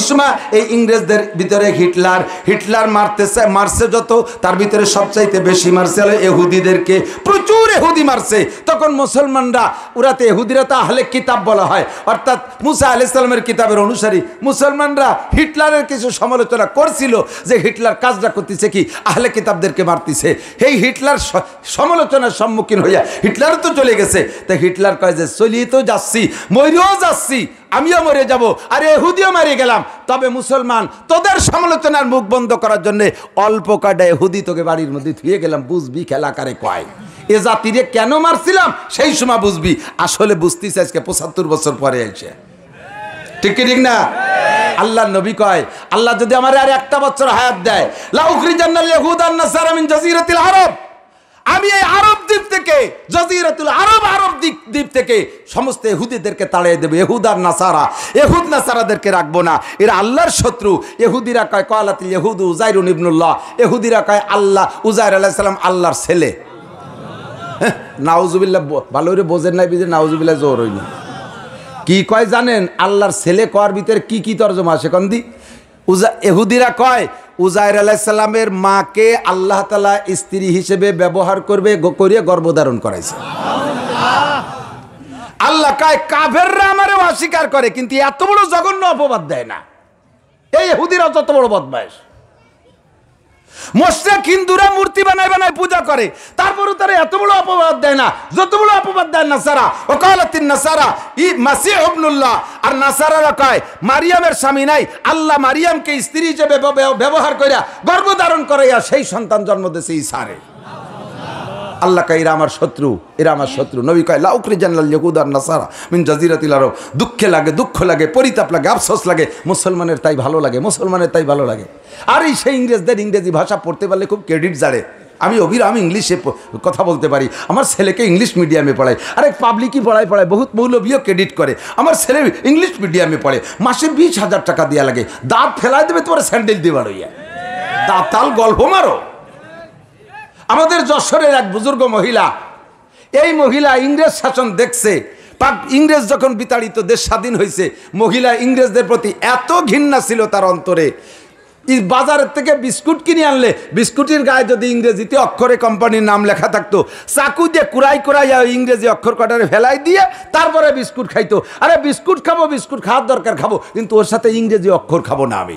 সময় এই ইংরেজদের ভিতরে হিটলার মারছে যত, তার ভিতরে সবচাইতে বেশি মারছে হলো ইহুদিদেরকে, প্রচুর ইহুদি মারছে। তখন মুসলমানরা, ওরাতে ইহুদিরা তো আহলে কিতাব বলা হয়, অর্থাৎ মুসা আলাইহিস সালামের কিতাবের অনুসারী। মুসলমানরা হিটলারের কিছু সমালোচনা করছিল যে হিটলার কাজটা করতেছে কি, আহলে কিতাবদেরকে মারতেছে। এই হিটলার সমালোচনার সম্মুখীন হইয়া হিটলার তো চলে গেছে, তাই হিটলার কয় যে চলিয়ে তো যাচ্ছি, মরেও যাচ্ছি, আমিও মরে যাব, আর ইহুদিও মারে গেলাম, তবে মুসলমান তোদের সমালোচনার মুখ বন্ধ করার জন্য অল্প কয়টা ইহুদি তোকে বাড়ির মধ্যে থুয়ে গেলাম, বুঝবি খেলাকারে কয়। এ জাতিরে কেন মারছিলাম সেই সময় বুঝবি। আসলে বুঝতেছে আজকে 75 বছর পরে এসে। ঠিক কি ঠিক না? আল্লাহ নবী কয়, আল্লাহ যদি আমার আর 1টা বছর হায়াত দেয়, লা উখরিজান্নাল ইয়াহুদা ওয়ান নাসারা মিন জাজিরাতিল আরব, আমি এই আরব দ্বীপ থেকে, জাজিরাতুল আরব দ্বীপ থেকে সমস্ত ইহুদিদেরকে তাড়িয়ে দেব। ইহুদ আর নাসারা, ইহুদ নাসারাদেরকে রাখবো না, এরা আল্লাহর শত্রু। ইহুদিরা কয় ক্বালাতিল ইহুদু উযাইরুন ইবনুল্লাহ, ইহুদিরা কয় আল্লাহ উযাইর আলাইহিস সালাম আল্লাহর ছেলে। নাউজুবিল্লাহ, ভালো করে বোঝেন নাই, বিজে নাউজুবিল্লাহ জোর হইনি। কি কয় জানেন? আল্লাহর ছেলে কর ভিতরে কি কি তর্জমা আসে কন্দি? ইহুদিরা কয় উজাইর আলাইহিস সালামের মাকে আল্লাহ তাআলা স্ত্রী হিসেবে ব্যবহার করবে করিয়ে গর্ভধারণ করাইছে। আল্লাহ কয় কাফেররা আমারও অস্বীকার করে, কিন্তু এত বড় জঘন্য অপবাদ দেয় না। এই ইহুদিরা যত বড় বদমাইশ। মুশরিক হিন্দুরা মূর্তি বানায় বানায় পূজা করে, তারপরে তারা এত বড় অপবাদ দেয় না যত বড় অপবাদ দেয় নাসারা। ওয়াকালাতিন নাসারা মাসিহ ইবনুল্লাহ, আর নাসারারা কয় মারিয়ামের স্বামী নাই, আল্লাহ মারিয়ামকে স্ত্রী হিসেবে ব্যবহার করিয়া গর্ভধারণ করাইয়া সেই সন্তান জন্ম দিয়েছে ঈসারে। আল্লাহ কয় এরা আমার শত্রু, এরা আমার শত্রু। নবী কয় লাউকরিজানাল ইয়াহুদ আর নাসারা মিন জাজিরাতিল আরব। দুঃখে লাগে, দুঃখ লাগে, পরিতাপ লাগে, আফসোস লাগে, মুসলমানের তাই ভালো লাগে, মুসলমানের তাই ভালো লাগে। আর এই সেই ইংরেজদের ইংরেজি ভাষা পড়তে পারলে খুব ক্রেডিট জানে। আমি অবিরাম ইংলিশে কথা বলতে পারি, আমার ছেলেকে ইংলিশ মিডিয়ামে পড়াই, আরে পাবলিকই পড়ায় বহুত মৌলবীও ক্রেডিট করে। আমার ছেলে ইংলিশ মিডিয়ামে পড়ে, মাসে 20,000 টাকা দেওয়া লাগে। দাঁত ফেলাই দেবে তোমার স্যান্ডেল দিয়ে লইয়া, দাঁতাল গল্প মারো। আমাদের যশোরের এক বুজুর্গ মহিলা, এই মহিলা ইংরেজ শাসন দেখছে। ইংরেজ যখন বিতাড়িত, দেশ স্বাধীন হয়েছে, মহিলা ইংরেজদের প্রতি এত ঘৃণা ছিল তার অন্তরে। বাজারের থেকে বিস্কুট কিনে আনলে বিস্কুটের গায়ে যদি ইংরেজিতে অক্ষরে কোম্পানির নাম লেখা থাকতো, চাকু দিয়ে কুড়াই ইংরেজি অক্ষর কটারে ফেলাই দিয়ে তারপরে বিস্কুট খাইতো। আরে বিস্কুট খাবো, বিস্কুট খাওয়ার দরকার খাবো, কিন্তু ওর সাথে ইংরেজি অক্ষর খাবো না আমি।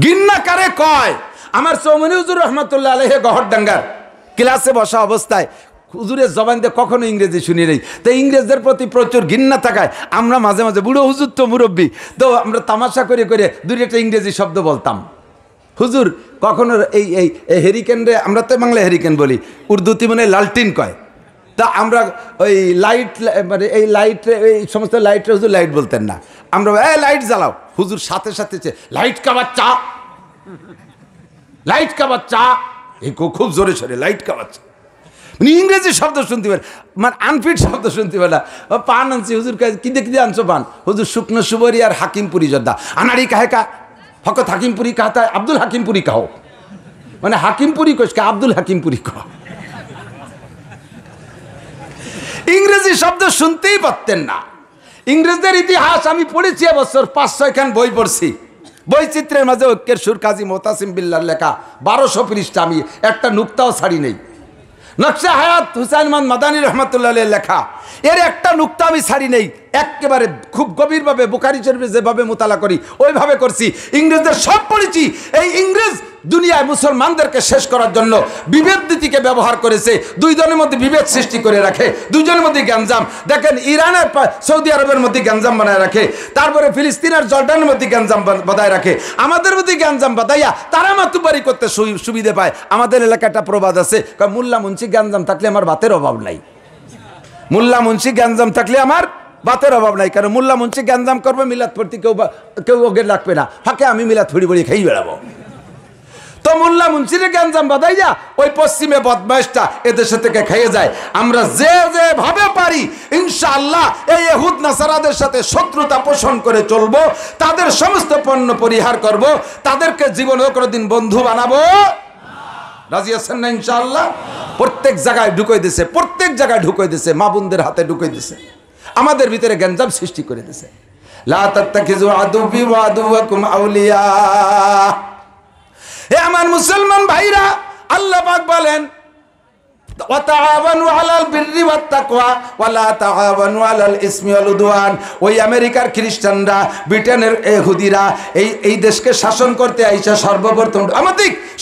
ঘৃণা কারে কয়? আমার চৌমনি হুজুর রহমতুল্লাহ আলাইহি গহরডাঙ্গার ক্লাসে বসা অবস্থায় হুজুরের জবান দিয়ে কখনো ইংরেজি শুনি নেই। তো ইংরেজদের প্রতি প্রচুর ঘৃণা থাকায় আমরা মাঝে মাঝে, বুড়ো হুজুর তো মুরব্বী, তো আমরা তামাশা করে করে দুই একটা ইংরেজি শব্দ বলতাম। হুজুর কখনো এই এই হেরিকেন রে, আমরা তো বাংলা হেরিকেন বলি, উর্দুতে মানে লালটিন কয়। তা আমরা ওই লাইট, মানে এই লাইট, এই সমস্ত লাইট, হুজুর লাইট বলতেন না, আমরা লাইট জ্বালাও, হুজুর সাথে সাথে লাইট কা বাচ্চা, লাইট কা বাচ্চা, এই খুব জোরে সরে লাইট কা বাচ্চা। মানে ইংরেজি শব্দ শুনতে পারে, মানে আনফিট শব্দ শুনতে পারে না। পান আনছি হুজুর, কি দেখতে আনছো পান? হুজুর শুকনো সুবরি আর হাকিমপুরি যোদ্ধা। আনারি কাহে কা হকত হাকিমপুরি কাহতা, আব্দুল হাকিমপুরি কাহো, মানে হাকিমপুরি কোষ কা, আব্দুল হাকিমপুরি কহ। ইংরেজি শব্দ শুনতেই পারতেন না। ইংরেজদের ইতিহাস আমি পড়েছি এবছর, 5-6 খান বই পড়ছি। বৈচিত্র্যের মাঝে ঐক্যের সুর, কাজী মোতাসিম বিল্লাহর লেখা, 1200 পৃষ্ঠা, আমি একটা নুক্তাও ছাড়ি নেই। নকশা হায়াত হুসাইন মাদানী রহমতুল্লাহ লেখা, এর একটা নুক্তা আমি ছাড়ি নেই। একেবারে খুব গভীরভাবে বুখারী শরীফে যেভাবে মোতালা করি ওইভাবে করছি। ইংরেজদের সব পড়েছি। এই ইংরেজ দুনিয়ায় মুসলমানদেরকে শেষ করার জন্য বিভেদ নীতিকে ব্যবহার করেছে। দুইজনের মধ্যে বিভেদ সৃষ্টি করে রাখে, দুইজনের মধ্যে গ্যাঞ্জাম। দেখেন ইরানের সৌদি আরবের মধ্যে গ্যাঞ্জাম বানায় রাখে, তারপরে ফিলিস্তিনের জর্ডানের মধ্যে গ্যাঞ্জাম বাধায় রাখে, আমাদের মধ্যে গ্যাঞ্জাম বাধাইয়া তারা মাতুবারি করতে সুবিধে পায়। আমাদের এলাকায় একটা প্রবাদ আছে, মোল্লা মুন্সি গ্যাঞ্জাম থাকলে আমার বাতের অভাব নাই। মোল্লা মুন্সি গ্যাঞ্জাম থাকলে আমার বাতের অভাব নাই, কারণ মোল্লা মুন্সি গ্যাঞ্জাম করবে, মিলাদ পড়তে কেউ ওকে লাগবে না, ফাঁকে আমি মিলাদ ফুড়ি বড়ি খেয়ে বেড়াবো। তো মোল্লা মুন্সিরে গ্যাঞ্জাম বাদাই যা, ওই পশ্চিমে বদমাইশটা এদেশে থেকে খেয়ে যায়। আমরা যে যেভাবে পারি ইনশাআল্লাহ এই ইহুদ নাসারাদের সাথে শত্রুতা পোষণ করে চলবো, তাদের সমস্ত পণ্য পরিহার করব, তাদেরকে জীবনেও কোনোদিন বন্ধু বানাবো। রাজি আছেন না ইনশাআল্লাহ? প্রত্যেক জায়গায় ঢুকাই দিছে, প্রত্যেক জায়গায় ঢুকাই দিছে, মা বোনদের হাতে ঢুকাই দিছে, আমাদের ভিতরে গ্যাঞ্জাম সৃষ্টি করে দিছে। লা তাত্তাখিযু আদুবি ওয়া আদুওয়াকুম আউলিয়া। হে আমার মুসলমান ভাইরা, আল্লাহ পাক বলেন ওই আমেরিকার খ্রিস্টানরা, ব্রিটেনের ইহুদিরা এই দেশকে শাসন করতে আইসা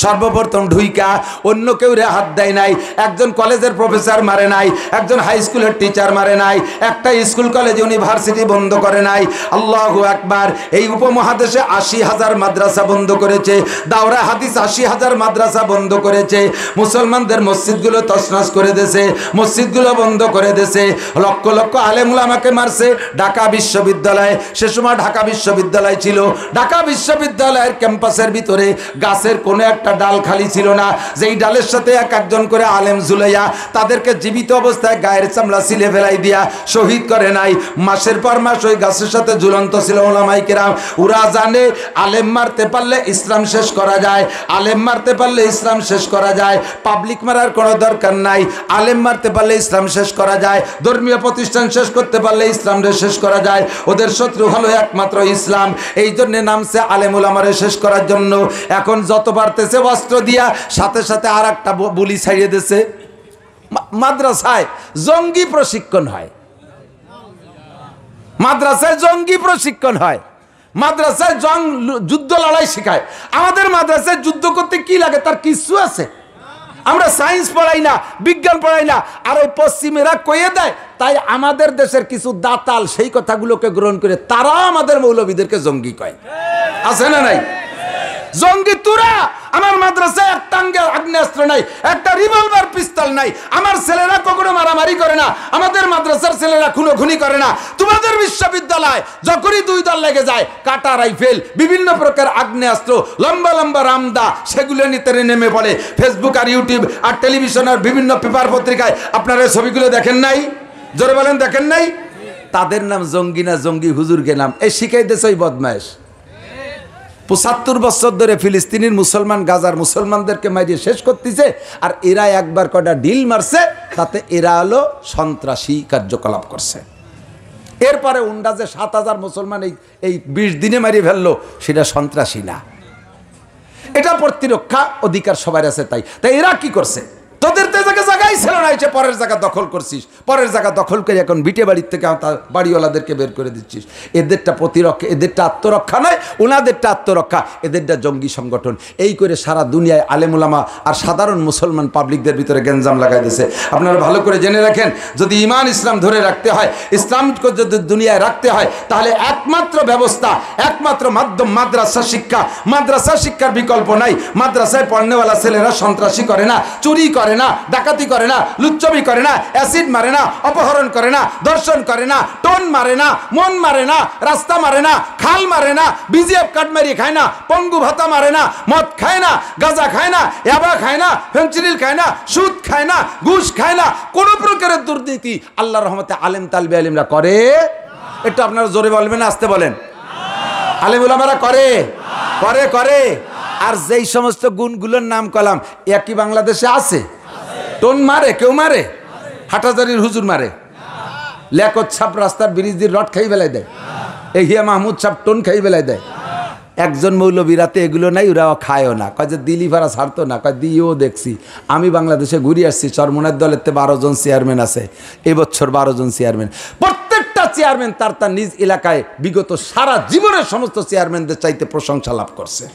সর্বপ্রথম ঢুইকা অন্য কেউ রে হাত দেয় নাই। একজন কলেজের প্রফেসর মারে নাই, একজন হাই স্কুলের টিচার মারে নাই, একটা স্কুল কলেজ ইউনিভার্সিটি বন্ধ করে নাই। আল্লাহু আকবার। এই উপমহাদেশে 80,000 মাদ্রাসা বন্ধ করেছে, দাওরা হাদিস 80,000 মাদ্রাসা বন্ধ করেছে, মুসলমানদের মসজিদগুলো তছনছ করে দিয়েছে, মসজিদগুলো বন্ধ করে দিয়েছে, লক্ষ লক্ষ আলেম উলামাকে মারছে। ঢাকা বিশ্ববিদ্যালয়, সে সময় ঢাকা বিশ্ববিদ্যালয় ছিল, ঢাকা বিশ্ববিদ্যালয়ের ক্যাম্পাসের ভিতরে গাছের কোনো একটা ডাল খালি ছিল না, যেই ডালের সাথে একজন করে আলেম ঝুলাইয়া তাদেরকে জীবিত অবস্থায় গায়ের চামড়া ছিলে ফেলাই দিয়া শহীদ করে নাই। মাসের পর মাস ওই গাছের সাথে ঝুলন্ত ছিল ওলামায়ে কেরাম। ওরা জানে আলেম মারতে পারলে ইসলাম শেষ করা যায়, আলেম মারতে পারলে ইসলাম শেষ করা যায়, পাবলিক মারার কোনো দরকার প্রতিষ্ঠান নাই। আলেম মারতে পারলে ইসলাম শেষ করা যায়, ধর্মীয় প্রতিষ্ঠান শেষ করতে পারলে ইসলামকে শেষ করা যায়। ওদের শত্রু হলো একমাত্র ইসলাম, এই জন্য নামছে আলেম উলামারে শেষ করার জন্য। এখন যত বাড়তেছে অস্ত্র দিয়া, সাথে সাথে আর একটা বুলি ছাড়িয়ে দিয়েছে। মাদ্রাসায় জঙ্গি প্রশিক্ষণ হয়, মাদ্রাসায় জঙ্গি প্রশিক্ষণ হয়, মাদ্রাসায় যুদ্ধ লড়াই শেখায়। আমাদের মাদ্রাসায় যুদ্ধ করতে কি লাগে তার কিছু আছে? আমরা সায়েন্স পড়াই না, বিজ্ঞান পড়াই না, আর ওই পশ্চিমেরা কয়ে দেয়। তাই আমাদের দেশের কিছু দাতাল সেই কথাগুলোকে গ্রহণ করে তারা আমাদের মৌলবীদেরকে জঙ্গি কয়। আছে না নাই? জঙ্গি তোরা। আমার মাদ্রাসায় একটা আগ্নেয়াস্ত্র নাই, একটা রিভলভার পিস্তল নাই। আমার ছেলেরা কখনো মারামারি করে না, আমাদের মাদ্রাসার ছেলেরা খুনোখুনি করে না। তোমাদের বিশ্ববিদ্যালয় যখনই দুই দল লেগে যায়, কাটা রাইফেল, বিভিন্ন প্রকার আগ্নেয়াস্ত্র, লম্বা লম্বা রামদা, সেগুলো নিতে নেমে পড়ে। ফেসবুক আর ইউটিউব আর টেলিভিশন আর বিভিন্ন পেপার পত্রিকায় আপনারা ছবিগুলো দেখেন নাই? জোরে বলেন, দেখেন নাই? তাদের নাম জঙ্গি না জঙ্গি হুজুরকে নাম এই শিখাই দিয়েছে ওই বদমাইশ। ৭৫ বছর ধরে ফিলিস্তিনের মুসলমান, গাজার মুসলমানদেরকে মারিয়ে শেষ করতেছে। আর এরা একবার কটা ডিল মারছে, তাতে এরা হলো সন্ত্রাসী কার্যকলাপ করছে। এরপরে উন্ডা যে ৭,০০০ মুসলমান এই ২০ দিনে মারিয়ে ফেললো, সেটা সন্ত্রাসী না। এটা প্রতিরক্ষা অধিকার সবার আছে। তাই এরা কি করছে? তোদের তো জায়গায় ছিল না, এসে পরের জায়গা দখল করছিস, পরের জায়গা দখল করে এখন বিটে বাড়ির থেকে বাড়িওয়ালাদেরকে বের করে দিচ্ছিস। এদেরটা প্রতিরক্ষা, এদেরটা আত্মরক্ষা নয়, ওনাদেরটা আত্মরক্ষা, এদেরটা জঙ্গি সংগঠন। এই করে সারা দুনিয়ায় আলেম উলামা আর সাধারণ মুসলমান পাবলিকদের ভিতরে গ্যাঞ্জাম লাগাই দিয়েছে। আপনারা ভালো করে জেনে রাখেন, যদি ইমান ইসলাম ধরে রাখতে হয়, ইসলামকে যদি দুনিয়ায় রাখতে হয়, তাহলে একমাত্র ব্যবস্থা, একমাত্র মাধ্যম মাদ্রাসা শিক্ষা। মাদ্রাসা শিক্ষার বিকল্প নাই। মাদ্রাসায় পড়নেওয়ালা ছেলেরা সন্ত্রাসী করে না, চুরি করে না, ডাকাতি করে না, লুচ্চমি করে না, অ্যাসিড মারে না, অপহরণ করে না, দর্শন করে না, টোন মারে না, মন মারে না, রাস্তা মারে না, খাল মারে না, বিজিএফ কাট মারি খায় না, পঙ্গু ভাতা মারে না, মদ খায় না, গাঁজা খায় না, ইয়াবা খায় না, ফেনসিডিল খায় না, সুদ খায় না, ঘুষ খায় না, কোন প্রকারের দুর্নীতি আল্লাহর রহমতে আলেম তালবে আলিমরা করে। একটু আপনারা জোরে বলবেন, আসতে বলেন। আলেম উলামারা করে করে করে। আর যেই সমস্ত গুণগুলোর নাম কলাম, একই বাংলাদেশে আছে? টোন মারে কেউ? মারে? হাটাজারির হুজুর মারে? লেকত ছাপ রাস্তার ব্রিজ দিয়ে রড খাই বেলায় দেয়? এহিয়া মাহমুদ ছাপ টোন খাই বেলায় দেয়? একজন মৌলবীরাতে এগুলো নাই, ওরাও খায়ও না। কয় যে দিলি ভাড়া ছাড়তো না, কয় দিয়েও দেখছি। আমি বাংলাদেশে ঘুরে আসছি, চরমোনার দলেতে 12 জন চেয়ারম্যান আছে, এবছর 12 জন চেয়ারম্যান। প্রত্যেকটা চেয়ারম্যান তার নিজ এলাকায় বিগত সারা জীবনের সমস্ত চেয়ারম্যানদের চাইতে প্রশংসা লাভ করছে।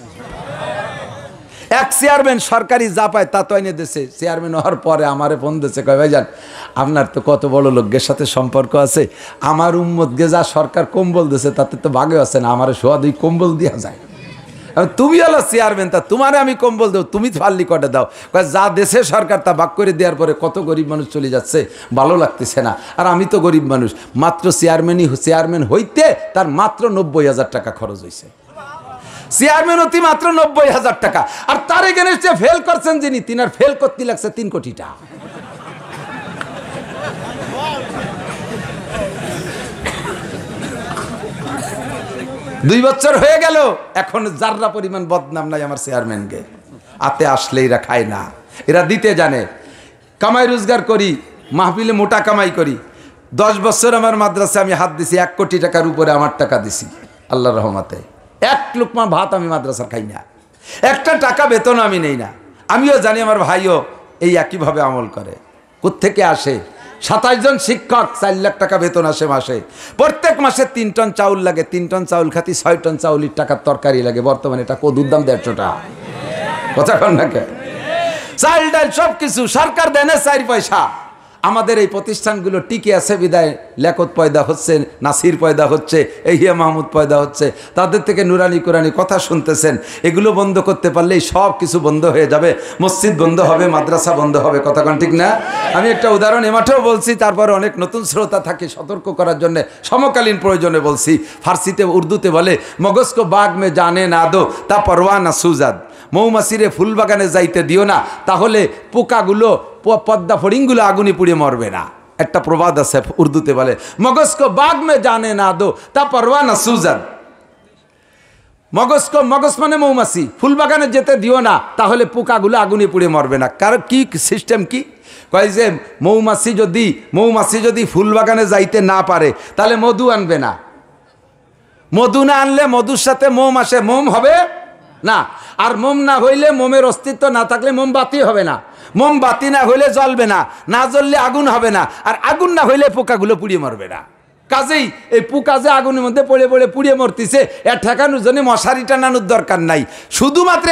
এক চেয়ারম্যান সরকারি যা পায় তা তো এনে দিয়েছে। চেয়ারম্যান হওয়ার পরে আমারে ফোন দিয়েছে, কয় ভাইজান আপনার তো কত বড় লোকের সাথে সম্পর্ক আছে, আমার উম্মতকে যা সরকার কম্বল দিয়েছে তাতে তো ভাগে আছে না, আমার সোয়া 2 কম্বল দেওয়া যায়। তুমি হলো চেয়ারম্যান, তা তোমারে আমি কম্বল দেবো, তুমি ফাল্লি কটে দাও। কয় যা দেশে সরকার তা ভাগ করে দেওয়ার পরে কত গরিব মানুষ চলে যাচ্ছে, ভালো লাগতেছে না। আর আমি তো গরিব মানুষ, মাত্র চেয়ারম্যান হইতে তার মাত্র 90,000 টাকা খরচ হয়েছে। চেয়ারম্যান অতি মাত্র 90,000 টাকা। আর তার এগেনস্টে ফেল করছেন যিনি, তিনার ফেল করতে লাগছে 3 কোটি টাকা। দুই বছর হয়ে গেল, এখন যাররা পরিমাণ বদনাম নাই আমার চেয়ারম্যানকে। আতে আসলে এরা খায় না, এরা দিতে জানে। কামাই রোজগার করি, মাহফিলে মোটা কামাই করি। 10 বছর আমার মাদ্রাসায় আমি হাত দিছি, 1 কোটি টাকার উপরে আমার টাকা দিছি আল্লাহর রহমতে। 1 লুকমা ভাত আমি মাদ্রাসার খাই না, 1টা টাকা বেতন আমি নেই না। আমিও জানি আমার ভাইও এই একইভাবে আমল করে। কোত্থেকে আসে? 27 জন শিক্ষক, 4 লাখ টাকা বেতন আসে মাসে। প্রত্যেক মাসে 3 টন চাউল লাগে, 3 টন চাউল খাতি 6 টন চাউলের টাকার তরকারি লাগে। বর্তমানে এটা কদুর দাম 150 টাকা। কথা কন না কে? চাল ডাল সব কিছু সরকার দেয় না 4 পয়সা। আমাদের এই প্রতিষ্ঠানগুলো টিকে আছে বিদায় লেখত পয়দা হচ্ছে, নাসির পয়দা হচ্ছে, এহিয়া মাহমুদ পয়দা হচ্ছে। তাদের থেকে নুরানি কোরআনি কথা শুনতেছেন। এগুলো বন্ধ করতে পারলেই সব কিছু বন্ধ হয়ে যাবে। মসজিদ বন্ধ হবে, মাদ্রাসা বন্ধ হবে। কথা কন ঠিক না? আমি একটা উদাহরণ এ মাঠেও বলছি, তারপরে অনেক নতুন শ্রোতা থাকে সতর্ক করার জন্য সমকালীন প্রয়োজনে বলছি। ফার্সিতে উর্দুতে বলে, মগজকো বাগ মে জানে না দো তা পরওয়ানা সুজাদ। মৌমাছিরে ফুল বাগানে যাইতে দিও না, তাহলে পোকাগুলো, পদ্মা ফড়িংগুলো আগুনে পুড়ে মরবে না। একটা প্রবাদ আছে উর্দুতে বলে, মগজকো বাগ মে জানে না দো তা পরওয়ানা সুজাদ। মগজ মানে মৌমাছি, ফুল বাগানে যেতে দিও না, তাহলে পোকাগুলো আগুনে পুড়ে মরবে না। কারণ কি সিস্টেম কি কয় যে মৌমাছি যদি ফুল বাগানে যাইতে না পারে তাহলে মধু আনবে না, মধু না আনলে মধুর সাথে মোম আসে, মোম হবে না। আর মোম না হইলে, মোমের অস্তিত্ব না থাকলে মোমবাতি হবে না, মোমবাতি না হইলে জ্বলবে না, না জ্বললে আগুন হবে না, আর আগুন না হইলে পোকাগুলো পুড়িয়ে মরবে না। কাজেই এই পোকা যে আগুনের মধ্যে পড়ে পড়ে পুড়িয়ে মরতেছে, এর ঠেকানোর জন্য মশারি টানানোর দরকার নাই, শুধুমাত্র